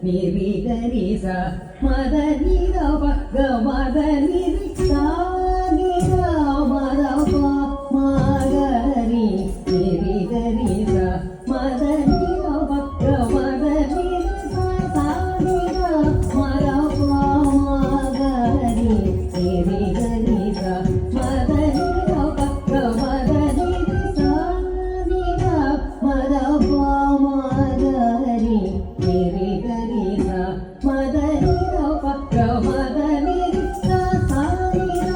நிரி கரி ச மத நிர பக மத நிரி சாகிர மத பா மகரி நிரி கரி ச மத நிர பக மத நிரி சாகிர மத பா மகரி நிரி கரி ச மத நிர பக மத நிரி சாகிர மத பா மகரி நிரி கரி ச மத நிர பக மத நிரி சாகிர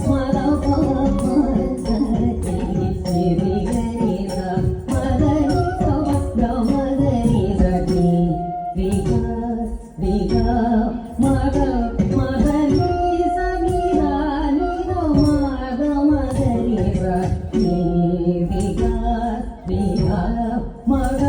மத பா மகரி நிரி கரி ச மத நிர பக மத நிரி ரிக ரிக மத மத நிரி ச நிர நிர மத மத நிர ரிக ரிக மத